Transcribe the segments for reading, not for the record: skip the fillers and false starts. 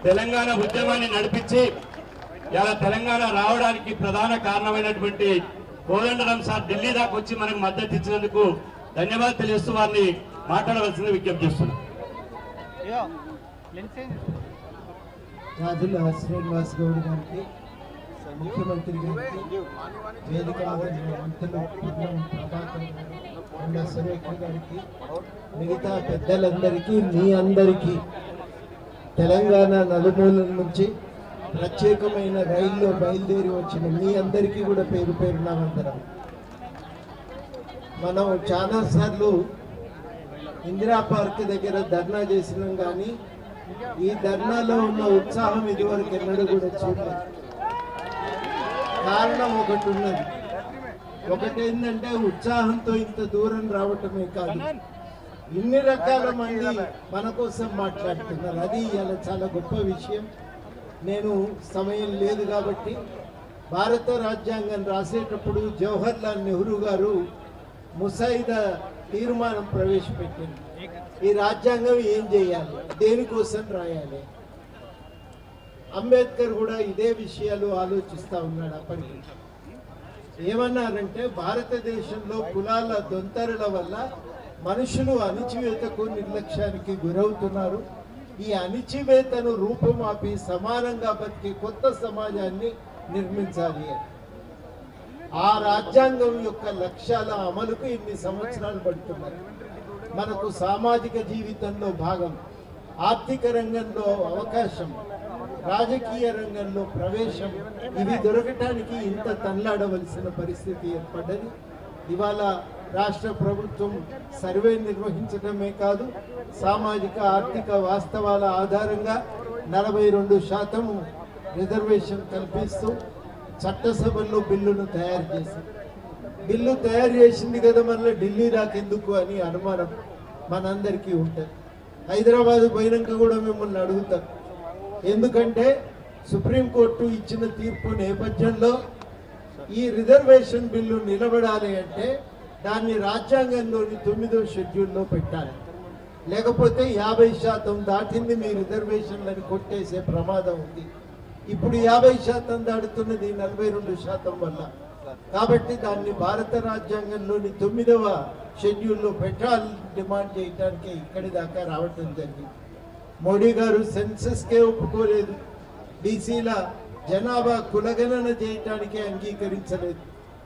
తెలంగాణ ఉద్యమాన్ని నడిపించి ఇలా తెలంగాణ రావడానికి ప్రధాన కారణమైనటువంటి కోదండరాం సార్ ఢిల్లీ దాకా వచ్చి మనకు మద్దతు ఇచ్చినందుకు ధన్యవాదాలు తెలియజేస్తూ వారిని మాట్లాడవలసింది విజ్ఞప్తి చేస్తున్నాం. రాజుల శ్రీనివాస్ గౌడ్ గారికి, ముఖ్యమంత్రి గారికి, వేదిక మంత్రులు ప్రభాకర్ గారు, సురేఖ గారికి, మిగతా పెద్దలందరికీ, మీ అందరికీ తెలంగాణ నలుమూలల నుంచి ప్రత్యేకమైన రైల్లో బయలుదేరి వచ్చిన మీ అందరికీ కూడా పేరు పేరున వందనం. మనం చాలాసార్లు ఇందిరా పార్క్ దగ్గర ధర్నా చేసినాం, కానీ ఈ ధర్నాలో ఉన్న ఉత్సాహం ఇదివరకు ఎన్నడూ కూడా చూడలేదు. కారణం ఒకటి ఉన్నది. ఒకటేంటంటే ఉత్సాహంతో ఇంత దూరం రావటమే కాదు, ఇన్ని రకాల మంది మన కోసం మాట్లాడుతున్నారు. అది ఇలా చాలా గొప్ప విషయం. నేను సమయం లేదు కాబట్టి భారత రాజ్యాంగం రాసేటప్పుడు జవహర్లాల్ నెహ్రూ గారు ముసాయిదా తీర్మానం ప్రవేశపెట్టింది. ఈ రాజ్యాంగం ఏం చేయాలి, దేనికోసం రాయాలి. అంబేద్కర్ కూడా ఇదే విషయాలు ఆలోచిస్తూ ఉన్నాడు. అప్పటికి ఏమన్నారంటే, భారతదేశంలో కులాల దొంతరల వల్ల మనుషులు అణిచివేతకు నిర్లక్ష్యానికి గురవుతున్నారు. ఈ అణిచివేతను రూపుమాపి సమానంగా బతికే కొత్త సమాజాన్ని నిర్మించాలి. ఆ రాజ్యాంగం యొక్క లక్ష్యాల అమలుకు ఇన్ని సంవత్సరాలు పడుతున్నాయి. మనకు సామాజిక జీవితంలో భాగం, ఆర్థిక రంగంలో అవకాశం, రాజకీయ రంగంలో ప్రవేశం, ఇవి దొరకటానికి ఇంత తన్లాడవలసిన పరిస్థితి ఏర్పడ్డది. ఇవాళ రాష్ట్ర ప్రభుత్వం సర్వే నిర్వహించడమే కాదు, సామాజిక ఆర్థిక వాస్తవాల ఆధారంగా 42% రిజర్వేషన్ కల్పిస్తూ చట్టసభల్లో బిల్లును తయారు చేసింది. బిల్లు తయారు చేసింది కదా, మళ్ళీ ఢిల్లీ దాకెందుకు అని అనుమానం మనందరికీ ఉంటుంది. హైదరాబాద్ పోయినాక కూడా మిమ్మల్ని అడుగుతాం. ఎందుకంటే సుప్రీంకోర్టు ఇచ్చిన తీర్పు నేపథ్యంలో ఈ రిజర్వేషన్ బిల్లు నిలబడాలి అంటే దాన్ని రాజ్యాంగంలోని 9వ షెడ్యూల్లో పెట్టాలి. లేకపోతే 50% దాటింది మీ రిజర్వేషన్లను కొట్టేసే ప్రమాదం ఉంది. ఇప్పుడు 50% దాటుతున్నది 42% వల్ల. కాబట్టి దాన్ని భారత రాజ్యాంగంలోని 9వ షెడ్యూల్లో పెట్టాలని డిమాండ్ చేయడానికి ఇక్కడి దాకా రావటం జరిగింది. మోడీ గారు సెన్సస్కే ఒప్పుకోలేదు, బీసీల జనాభా కులగణన చేయటానికి అంగీకరించలేదు.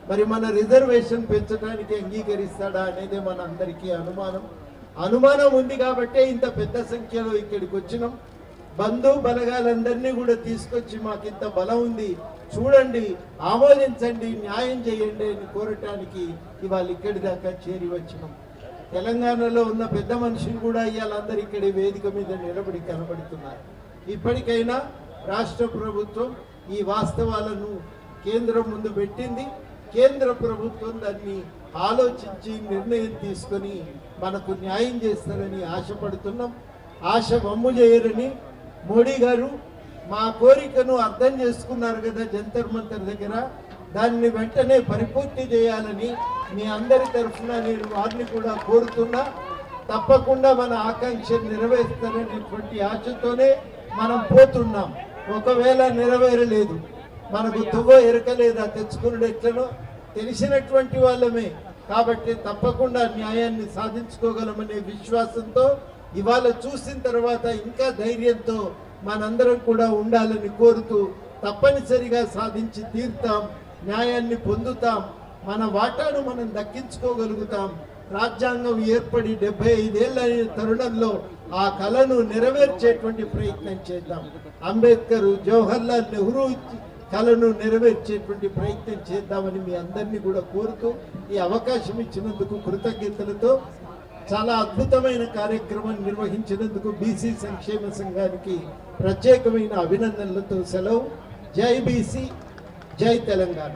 మరి మన రిజర్వేషన్ పెంచడానికి అంగీకరిస్తాడా అనేది మన అందరికీ అనుమానం ఉంది. కాబట్టే ఇంత పెద్ద సంఖ్యలో ఇక్కడికి వచ్చినాం. బంధు బలగాలందరినీ కూడా తీసుకొచ్చి మాకింత బలం ఉంది చూడండి, ఆమోదించండి, న్యాయం చేయండి అని కోరటానికి ఇవాళ ఇక్కడి దాకా చేరి వచ్చినాం. తెలంగాణలో ఉన్న పెద్ద మనుషులు కూడా ఇవాళందరూ ఇక్కడి వేదిక మీద నిలబడి కనబడుతున్నారు. ఇప్పటికైనా రాష్ట్ర ప్రభుత్వం ఈ వాస్తవాలను కేంద్రం ముందు పెట్టింది. కేంద్ర ప్రభుత్వం దాన్ని ఆలోచించి నిర్ణయం తీసుకొని మనకు న్యాయం చేస్తారని ఆశపడుతున్నాం. ఆశ వమ్ము చేయరని మోడీ గారు మా కోరికను అర్థం చేసుకున్నారు కదా జంతర్ మంతర్ దగ్గర, దాన్ని వెంటనే పరిపూర్తి చేయాలని మీ అందరి తరఫున నేను వారిని కూడా కోరుతున్నా. తప్పకుండా మన ఆకాంక్ష నెరవేరుస్తారనేటువంటి ఆశతోనే మనం పోతున్నాం. ఒకవేళ నెరవేరలేదు, మనకు తుగో ఎరకలేదా తెచ్చుకున్నాడు ఎట్లనో తెలిసినటువంటి వాళ్ళమే. కాబట్టి తప్పకుండా న్యాయాన్ని సాధించుకోగలమనే విశ్వాసంతో ఇవాళ చూసిన తర్వాత ఇంకా ధైర్యంతో మనందరం కూడా ఉండాలని కోరుతూ, తప్పనిసరిగా సాధించి తీరుతాం, న్యాయాన్ని పొందుతాం, మన వాటాను మనం దక్కించుకోగలుగుతాం. రాజ్యాంగం ఏర్పడి 75 ఏళ్ళ తరుణంలో ఆ కళను నెరవేర్చేటువంటి ప్రయత్నం చేద్దాం. అంబేద్కర్, జవహర్లాల్ నెహ్రూ కళను నెరవేర్చేటువంటి ప్రయత్నం చేద్దామని మీ అందరినీ కూడా కోరుతూ, ఈ అవకాశం ఇచ్చినందుకు కృతజ్ఞతలతో, చాలా అద్భుతమైన కార్యక్రమం నిర్వహించినందుకు బీసీ సంక్షేమ సంఘానికి ప్రత్యేకమైన అభినందనలతో సెలవు. జై బీసీ, జై తెలంగాణ.